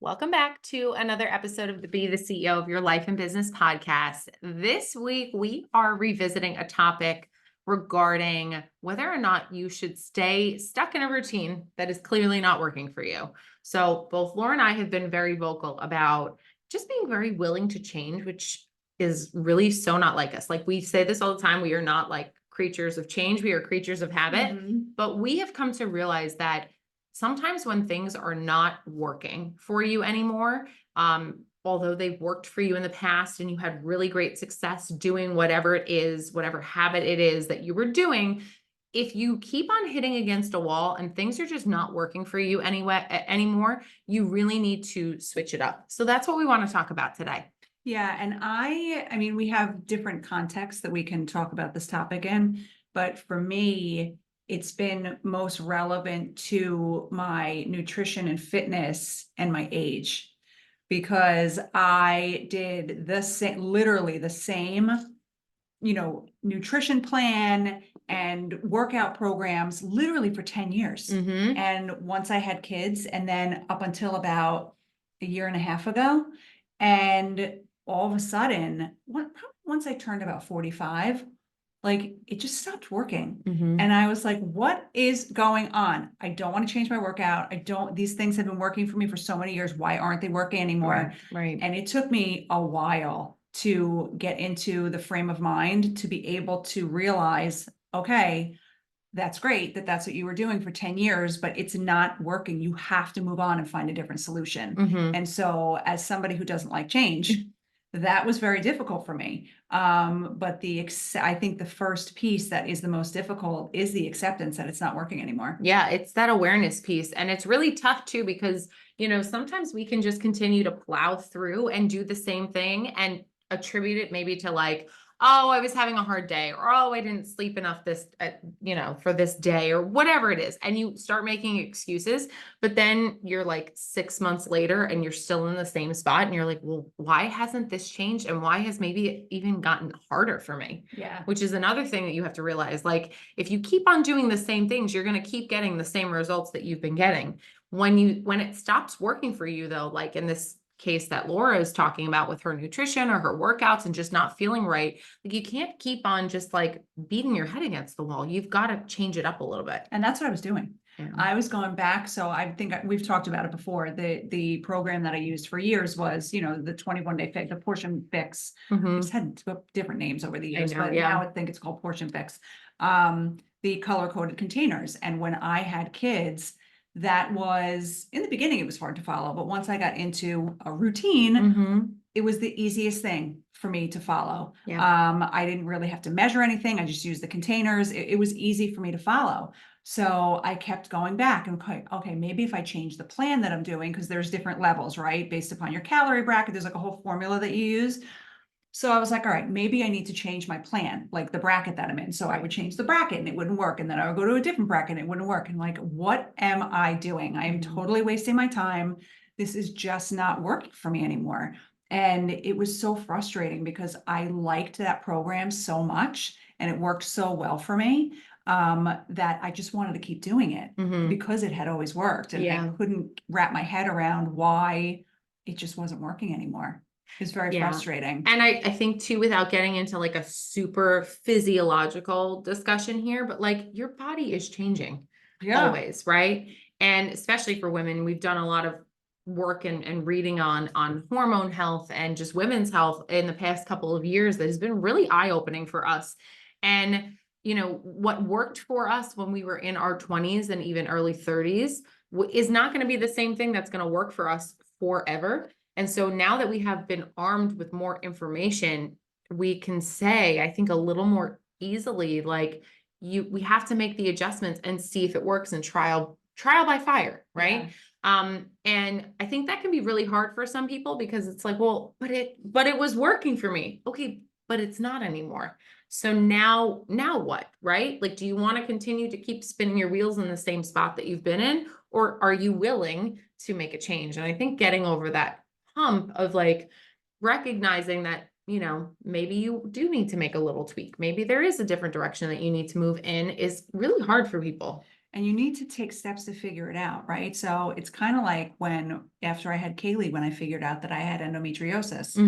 Welcome back to another episode of the Be the CEO of Your Life and Business podcast. This week, we are revisiting a topic regarding whether or not you should stay stuck in a routine that is clearly not working for you. So, both Laura and I have been very vocal about just being very willing to change, which is really so not like us. Like we say this all the time, we are not like creatures of change, we are creatures of habit. But we have come to realize that sometimes when things are not working for you anymore, although they've worked for you in the past and you had really great success doing whatever it is, whatever habit it is that you were doing, if you keep on hitting against a wall and things are just not working for you anymore, you really need to switch it up. So that's what we want to talk about today. Yeah. And I mean, we have different contexts that we can talk about this topic in, but for me, it's been most relevant to my nutrition and fitness and my age, because I did the same, literally the same, nutrition plan and workout programs literally for 10 years. Mm-hmm. And once I had kids, and then up until about a year and a half ago, and all of a sudden, once I turned about 45, like it just stopped working. Mm-hmm. And I was like, what is going on? I don't want to change my workout. These things have been working for me for so many years. Why aren't they working anymore? Right. And it took me a while to get into the frame of mind to be able to realize, okay, that's great that that's what you were doing for 10 years, but it's not working. You have to move on and find a different solution. Mm-hmm. And so as somebody who doesn't like change, that was very difficult for me. But I think the first piece that is the most difficult is the acceptance that it's not working anymore. Yeah, it's that awareness piece. And it's really tough too, because, sometimes we can just continue to plow through and do the same thing and attribute it maybe to like, oh, I was having a hard day, or oh, I didn't sleep enough for this day, or whatever it is. And you start making excuses, but then you're like 6 months later and you're still in the same spot. And you're like, well, why hasn't this changed? And why has maybe it even gotten harder for me? Yeah. Which is another thing that you have to realize. Like, if you keep on doing the same things, you're going to keep getting the same results that you've been getting. When it stops working for you, though, like in this case that Laura is talking about with her nutrition or her workouts and just not feeling right, like you can't keep on just like beating your head against the wall. You've got to change it up a little bit. And that's what I was doing. Yeah. I was going back. So I think we've talked about it before. The program that I used for years was, the 21-day fix, the Portion Fix. Mhm. It's had different names over the years, know, but yeah. now I think it's called Portion Fix. The color-coded containers. And when I had kids, that was, in the beginning, it was hard to follow. But once I got into a routine, Mhm. it was the easiest thing for me to follow. Yeah. I didn't really have to measure anything. I just used the containers. It was easy for me to follow. So I kept going back and okay, maybe if I change the plan that I'm doing, because there's different levels, right? Based upon your calorie bracket, there's like a whole formula that you use. So I was like, all right, maybe I need to change my plan, like the bracket that I'm in. So I would change the bracket and it wouldn't work. And then I would go to a different bracket and it wouldn't work. And like, what am I doing? I am totally wasting my time. This is just not working for me anymore. And it was so frustrating because I liked that program so much and it worked so well for me, that I just wanted to keep doing it Mhm. because it had always worked. And Yeah. I couldn't wrap my head around why it just wasn't working anymore. It's very Yeah. frustrating. And I think too, without getting into like a super physiological discussion here, but like your body is changing always, right? And especially for women, we've done a lot of work and reading on hormone health and just women's health in the past couple of years that has been really eye-opening for us. And what worked for us when we were in our 20s and even early 30s is not going to be the same thing that's going to work for us forever. And so now that we have been armed with more information, we can say, I think, a little more easily, like we have to make the adjustments and see if it works, and trial by fire, right? And I think that can be really hard for some people because it's like, well, but it was working for me. Okay, but it's not anymore. So now what, right? Like, do you want to continue to keep spinning your wheels in the same spot that you've been in, or are you willing to make a change? And I think getting over that hump of like recognizing that, maybe you do need to make a little tweak. Maybe there is a different direction that you need to move in is really hard for people. and you need to take steps to figure it out, right? So it's kind of like after I had Kaylee, when I figured out that I had endometriosis,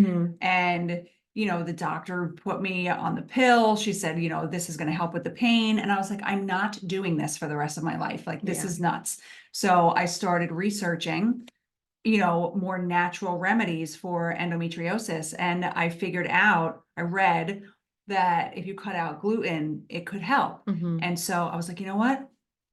and the doctor put me on the pill. She said, this is going to help with the pain. And I was like, I'm not doing this for the rest of my life. Like, this Yeah. is nuts. So I started researching, more natural remedies for endometriosis. And I read that if you cut out gluten, it could help. And so I was like, you know what?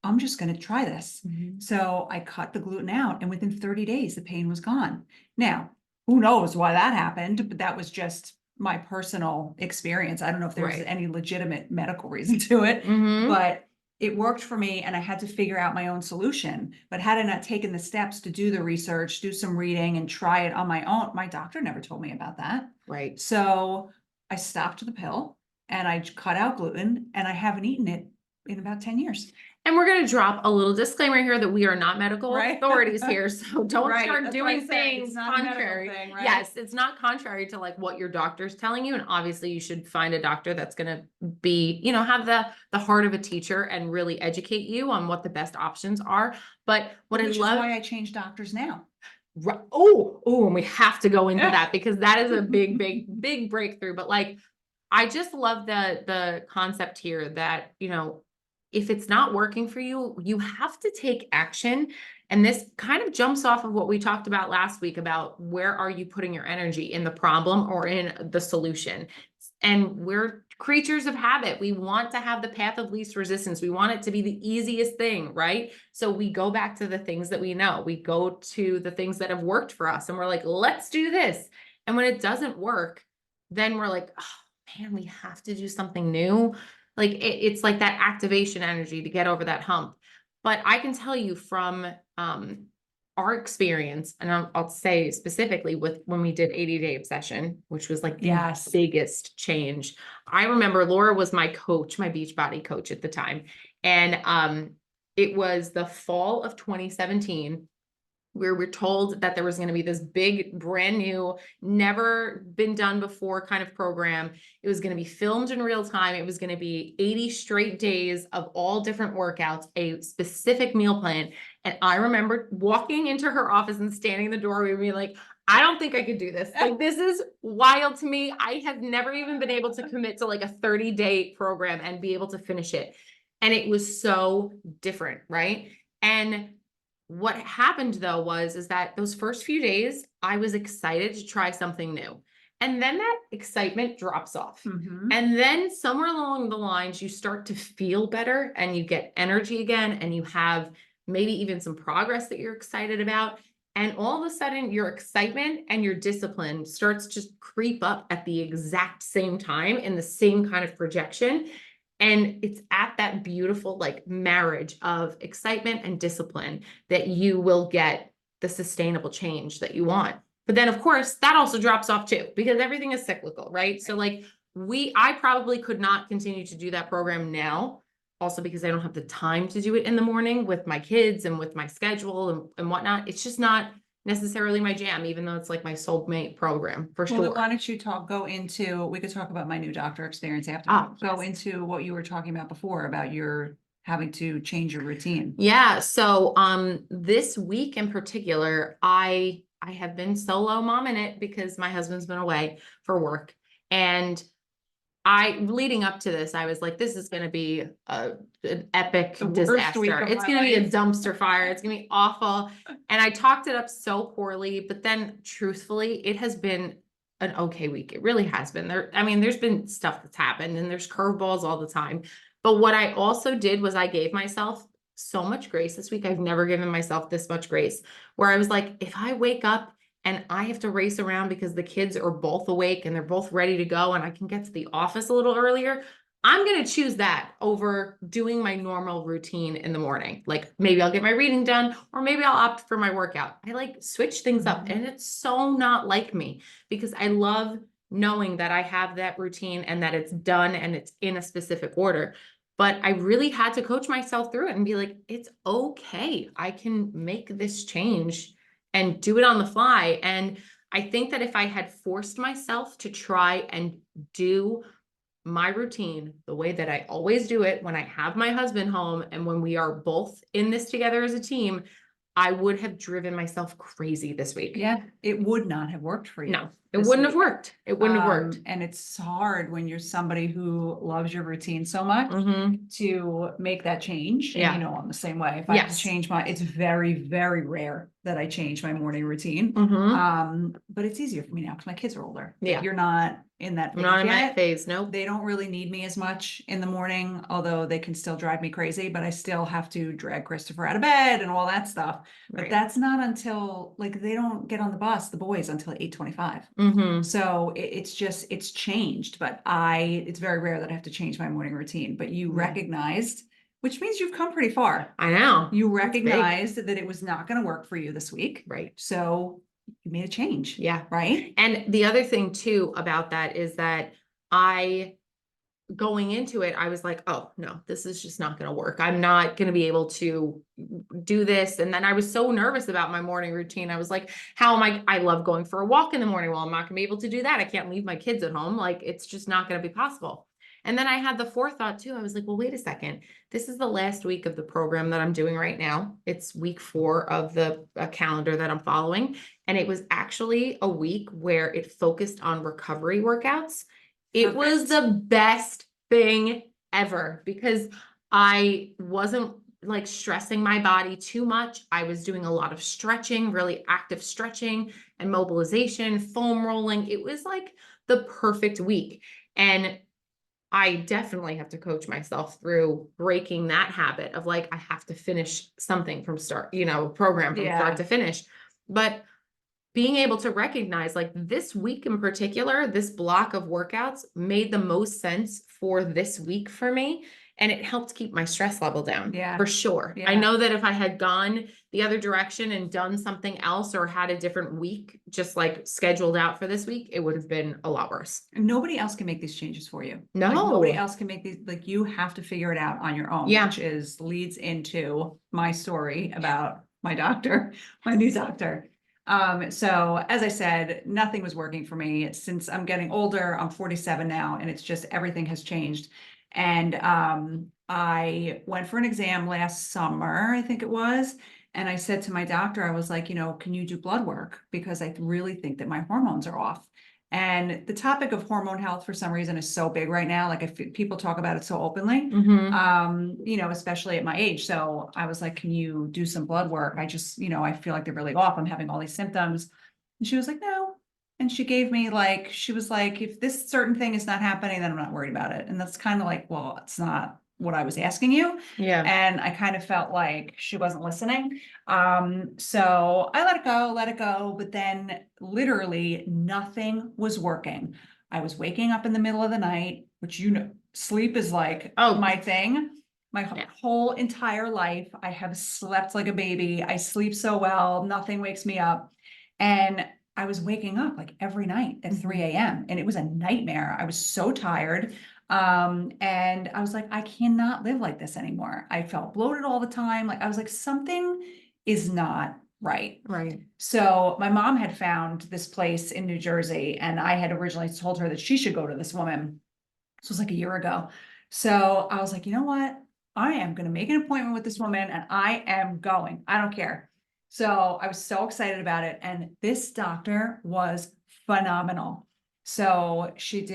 I'm just going to try this. So I cut the gluten out, and within 30 days, the pain was gone. Now, who knows why that happened, but that was just my personal experience. I don't know if there's Right. any legitimate medical reason to it, but it worked for me, and I had to figure out my own solution. But had I not taken the steps to do the research, do some reading, and try it on my own, my doctor never told me about that. Right. So I stopped the pill and I cut out gluten, and I haven't eaten it in about 10 years. And we're going to drop a little disclaimer here that we are not medical Right. authorities here. So don't Right, start that's what I doing said. It's things not a medical contrary. thing, right? Yes, it's not contrary to like what your doctor's telling you. And obviously you should find a doctor that's going to be, have the heart of a teacher and really educate you on what the best options are. But what Which I love. is why I changed doctors now. Oh, and we have to go into that because that is a big, big, big breakthrough. But like, I just love the concept here that, if it's not working for you, you have to take action. And this kind of jumps off of what we talked about last week about where are you putting your energy, in the problem or in the solution. And we're creatures of habit. We want to have the path of least resistance. We want it to be the easiest thing, right? So we go back to the things that we know. We go to the things that have worked for us and we're like, let's do this. And when it doesn't work, then we're like, oh man, we have to do something new. Like it's like that activation energy to get over that hump. But I can tell you from our experience, and I'll say specifically with when we did 80-day obsession, which was like the Yes. biggest change. I remember Laura was my coach, my Beachbody coach at the time. And it was the fall of 2017 where we're told that there was going to be this big, brand new, never been done before kind of program. It was going to be filmed in real time. It was going to be 80 straight days of all different workouts, a specific meal plan. And I remember walking into her office and standing in the doorway and being like, I don't think I could do this. Like, this is wild to me. I have never even been able to commit to like a 30-day program and be able to finish it. And it was so different, right? And what happened though is that those first few days, I was excited to try something new. And then that excitement drops off. And then somewhere along the lines, you start to feel better and you get energy again, and you have maybe even some progress that you're excited about. And all of a sudden your excitement and your discipline starts to just creep up at the exact same time in the same kind of projection. And it's at that beautiful like marriage of excitement and discipline that you will get the sustainable change that you want. But then of course that also drops off too, because everything is cyclical, right? So like I probably could not continue to do that program now, also because I don't have the time to do it in the morning with my kids and with my schedule and whatnot. It's just not necessarily my jam, even though it's like my soulmate program for Well, then sure. why don't you we could talk about my new doctor experience after. Go into what you were talking about before about your having to change your routine. Yeah. So this week in particular, I have been solo momming it because my husband's been away for work. And leading up to this, I was like, this is going to be an epic The worst week disaster. of It's my going to be a life. dumpster fire. It's going to be awful. And I talked it up so poorly, but then truthfully, it has been an okay week. It really has been. There's been stuff that's happened and there's curveballs all the time. But what I also did was I gave myself so much grace this week. I've never given myself this much grace, where I was like, if I wake up and I have to race around because the kids are both awake and they're both ready to go and I can get to the office a little earlier, I'm going to choose that over doing my normal routine in the morning. Like maybe I'll get my reading done, or maybe I'll opt for my workout. I like switch things up, and it's so not like me because I love knowing that I have that routine and that it's done and it's in a specific order. But I really had to coach myself through it and be like, it's okay. I can make this change and do it on the fly. And I think that if I had forced myself to try and do my routine the way that I always do it when I have my husband home and when we are both in this together as a team, I would have driven myself crazy this week. Yeah, it would not have worked for you. No, it this wouldn't have week. worked. It wouldn't have worked. And it's hard when you're somebody who loves your routine so much Mhm. to make that change. And Yeah. you know, I'm the same way. If I have to Yes. change it's very, very rare that I change my morning routine. Mhm. But it's easier for me now because my kids are older. Like, Yeah. you're not in that I'm phase not in yet. that phase. Nope. They don't really need me as much in the morning, although they can still drive me crazy, but I still have to drag Christopher out of bed and all that stuff. But Right. that's not until, like, they don't get on the bus, the boys, until 8:25. Mhm. So it's changed, but it's very rare that I have to change my morning routine, but you Yeah. recognized, which means you've come pretty far. I know. You That's big. recognized that it was not going to work for you this week. Right. So you made a change. Yeah. Right. And the other thing too about that is that going into it, I was like, oh no, this is just not going to work. I'm not going to be able to do this. And then I was so nervous about my morning routine. I was like, how am I love going for a walk in the morning. Well, I'm not going to be able to do that. I can't leave my kids at home. Like, it's just not going to be possible. And then I had the forethought too. I was like, well, wait a second. This is the last week of the program that I'm doing right now. It's week 4 of the calendar that I'm following. And it was actually a week where it focused on recovery workouts. It was the best thing ever because I wasn't like stressing my body too much. I was doing a lot of stretching, really active stretching and mobilization, foam rolling. It was like the perfect week. And I definitely have to coach myself through breaking that habit of like, I have to finish something from start, program from start to finish. But being able to recognize like this week in particular, this block of workouts made the most sense for this week for me. And it helped keep my stress level down. Yeah. For sure. I Yeah. know that if I had gone the other direction and done something else or had a different week, just like scheduled out for this week, it would have been a lot worse. And nobody else can make these changes for you. No. Like, nobody else can make these, like, you have to figure it out on your own, Yeah. which leads into my story about my doctor, my new doctor. So as I said, nothing was working for me. Since I'm getting older, I'm 47 now, and it's just everything has changed. And I went for an exam last summer, I think it was. And I said to my doctor, I was like, can you do blood work? Because I really think that my hormones are off. And the topic of hormone health for some reason is so big right now. Like, people talk about it so openly, especially at my age. So I was like, can you do some blood work? I just, I feel like they're really off. I'm having all these symptoms. And she was like, no. And she gave me she was like, if this certain thing is not happening, then I'm not worried about it. And that's kind of like, well, it's not what I was asking you. Yeah. And I kind of felt like she wasn't listening. So I let it go. But then literally nothing was working. I was waking up in the middle of the night, which, sleep is like my thing. My whole entire life, I have slept like a baby. I sleep so well. Nothing wakes me up. And I was waking up like every night at 3 a.m. and it was a nightmare. I was so tired. And I was like, I cannot live like this anymore. I felt bloated all the time. Like, I was like, something is not right. Right. So my mom had found this place in New Jersey, and I had originally told her that she should go to this woman. This was like a year ago. So I was like, you know what? I am going to make an appointment with this woman and I am going. I don't care. So I was so excited about it. And this doctor was phenomenal. So she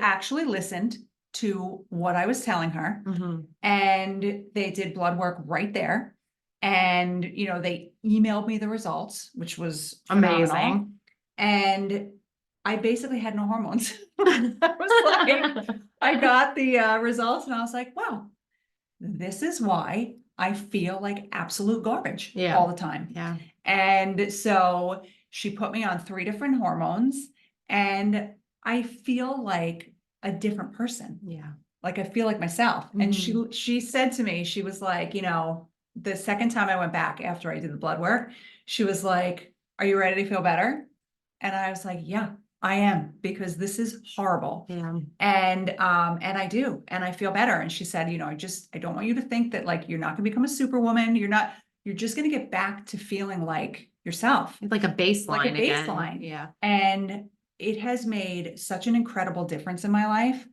actually listened to what I was telling her, and they did blood work right there. And, they emailed me the results, which was phenomenal. Amazing. And I basically had no hormones. I was like, I got the results and I was like, wow, this is why I feel like absolute garbage all the time. Yeah. And so she put me on 3 different hormones, and I feel like a different person. Yeah. Like, I feel like myself. And she said to me, she was like, the second time I went back after I did the blood work, she was like, are you ready to feel better? And I was like, yeah, I am, because this is horrible. Yeah. And I do, and I feel better. And she said, I don't want you to think that like, you're not gonna become a superwoman. You're just gonna get back to feeling like yourself. Like a baseline. Like a again. baseline. Yeah. And it has made such an incredible difference in my life.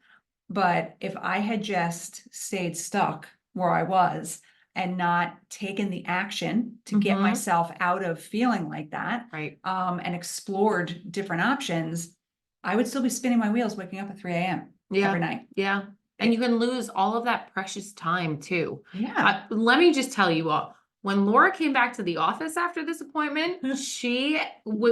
But if I had just stayed stuck where I was and not taken the action to get Mhm. myself out of feeling like that, Right. and explored different options, I would still be spinning my wheels, waking up at 3 a.m. every Yeah. night. Yeah. And you can lose all of that precious time too. Yeah. Let me just tell you all, when Laura came back to the office after this appointment, she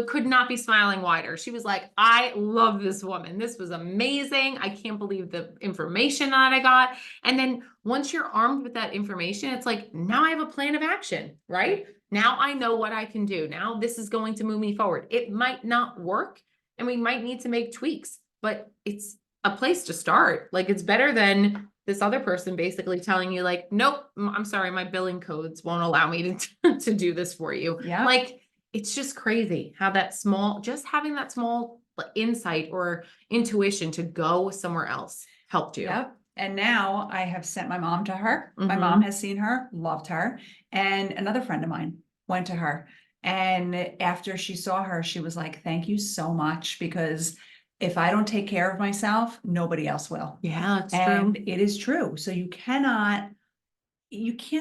could not be smiling wider. She was like, I love this woman. This was amazing. I can't believe the information that I got. And then once you're armed with that information, it's like, now I have a plan of action, right? Now I know what I can do. Now this is going to move me forward. It might not work and we might need to make tweaks, but it's a place to start. Like it's better than this other person basically telling you like, nope, I'm sorry, my billing codes won't allow me to do this for you. Yeah. Like it's just crazy how that small, just having that small insight or intuition to go somewhere else helped you. Yep. And now I have sent my mom to her. My Mhm. mom has seen her, loved her. And another friend of mine went to her. And after she saw her, she was like, thank you so much, because if I don't take care of myself, nobody else will. Yeah, it's true. And it is true. So you can't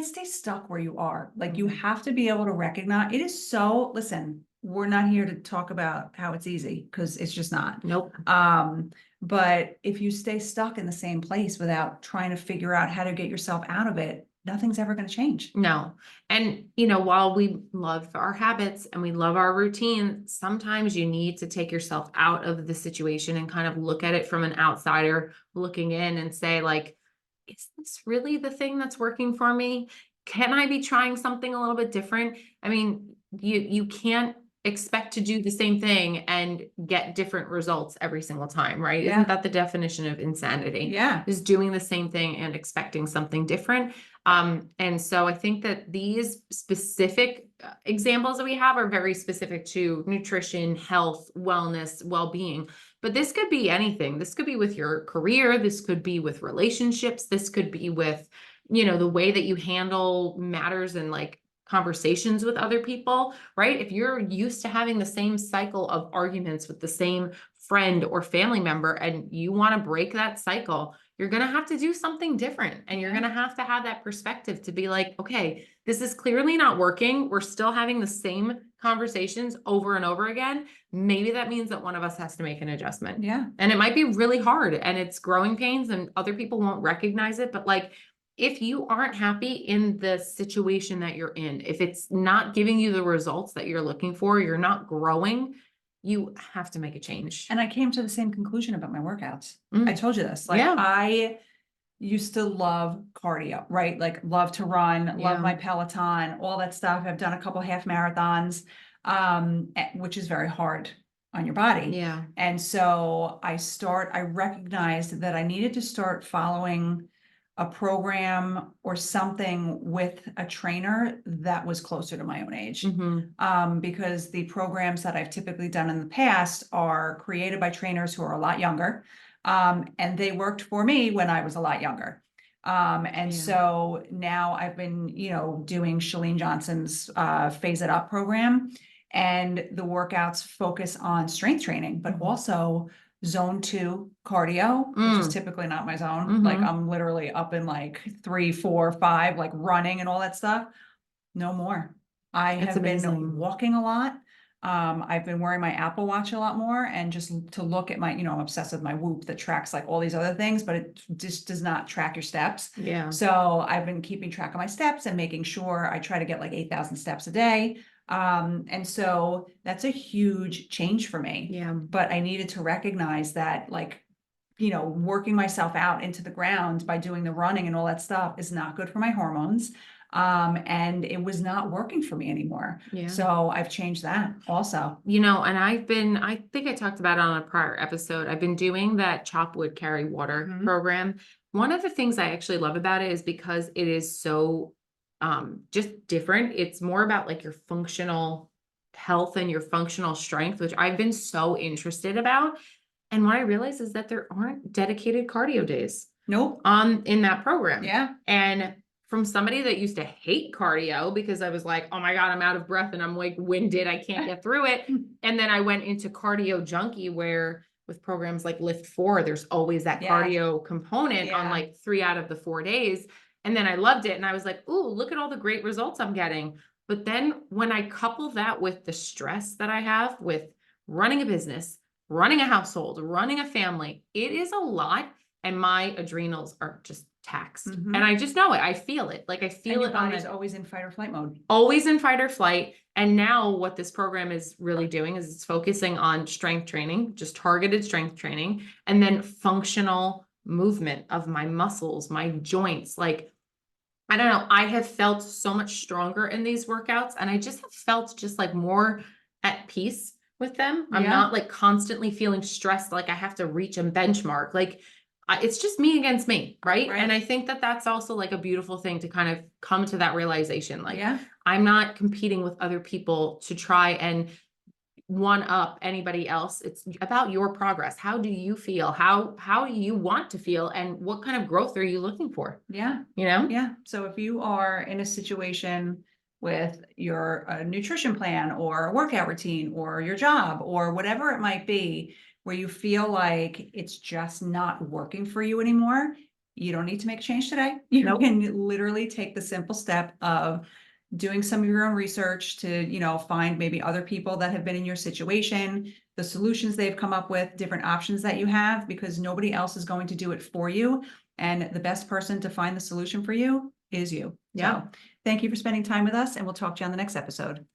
stay stuck where you are. Like you Mhm. have to be able to recognize it is so, listen, we're not here to talk about how it's easy because it's just not. Nope. But if you stay stuck in the same place without trying to figure out how to get yourself out of it, nothing's ever going to change. No. And, while we love our habits and we love our routine, sometimes you need to take yourself out of the situation and kind of look at it from an outsider looking in and say, like, is this really the thing that's working for me? Can I be trying something a little bit different? I mean, you can't expect to do the same thing and get different results every single time, right? Yeah. Isn't that the definition of insanity? Yeah. Is doing the same thing and expecting something different. And so I think that these specific examples that we have are very specific to nutrition, health, wellness, well-being. But this could be anything. This could be with your career. This could be with relationships. This could be with, the way that you handle matters and like conversations with other people, right? If you're used to having the same cycle of arguments with the same friend or family member and you want to break that cycle, you're going to have to do something different. And you're Yeah. going to have that perspective to be like, okay, this is clearly not working. We're still having the same conversations over and over again. Maybe that means that one of us has to make an adjustment. Yeah. And it might be really hard and it's growing pains and other people won't recognize it. But like, if you aren't happy in the situation that you're in, if it's not giving you the results that you're looking for, you're not growing, you have to make a change. And I came to the same conclusion about my workouts. Mm. I told you this. Like Yeah. I used to love cardio, right? Like love to run, Yeah. love my Peloton, all that stuff. I've done a couple half marathons, which is very hard on your body. Yeah. And so I recognized that I needed to start following a program or something with a trainer that was closer to my own age. Because the programs that I've typically done in the past are created by trainers who are a lot younger. And they worked for me when I was a lot younger. And Yeah. so now I've been, doing Chalene Johnson's Phase It Up program, and the workouts focus on strength training, but also zone 2 cardio, which is typically not my zone. Like I'm literally up in like 3, 4, 5, like running and all that stuff. No more. I That's have been amazing. walking a lot. I've been wearing my Apple Watch a lot more, and just to look at my, I'm obsessed with my Whoop that tracks like all these other things, but it just does not track your steps. Yeah. So I've been keeping track of my steps and making sure I try to get like 8,000 steps a day. And so that's a huge change for me. Yeah. But I needed to recognize that, like, working myself out into the ground by doing the running and all that stuff is not good for my hormones. And it was not working for me anymore. Yeah. So I've changed that also. And I think I talked about it on a prior episode. I've been doing that Chop Wood Carry Water program. One of the things I actually love about it is because it is so just different. It's more about like your functional health and your functional strength, which I've been so interested about. And what I realized is that there aren't dedicated cardio days Nope. in that program. Yeah. And from somebody that used to hate cardio because I was like, oh my God, I'm out of breath and I'm like winded, I can't get through it. And then I went into cardio junkie where with programs like Lift 4, there's always that Yeah. cardio component on Yeah. like 3 out of the 4 days. And then I loved it. And I was like, ooh, look at all the great results I'm getting. But then when I couple that with the stress that I have with running a business, running a household, running a family, it is a lot. And my adrenals are just taxed. Mhm. And I just know it. I feel it. Like I And feel your it on body's the always in fight or flight mode. always in fight or flight. And now what this program is really doing is it's focusing on strength training, just targeted strength training, and then functional movement of my muscles, my joints. Like, I don't know, I have felt so much stronger in these workouts, and I just have felt just like more at peace with them. I'm Yeah. not like constantly feeling stressed, like I have to reach a benchmark. Like, it's just me against me, right? Right. And I think that that's also like a beautiful thing to kind of come to that realization. Like, Yeah. I'm not competing with other people to try and one up anybody else. It's about your progress. How do you feel? How do you want to feel? And what kind of growth are you looking for? Yeah. You know? Yeah. So if you are in a situation with your nutrition plan or a workout routine or your job or whatever it might be, where you feel like it's just not working for you anymore, you don't need to make a change today. You Nope. can literally take the simple step of doing some of your own research to, find maybe other people that have been in your situation, the solutions they've come up with, different options that you have, because nobody else is going to do it for you. And the best person to find the solution for you is you. Yeah. So thank you for spending time with us, and we'll talk to you on the next episode.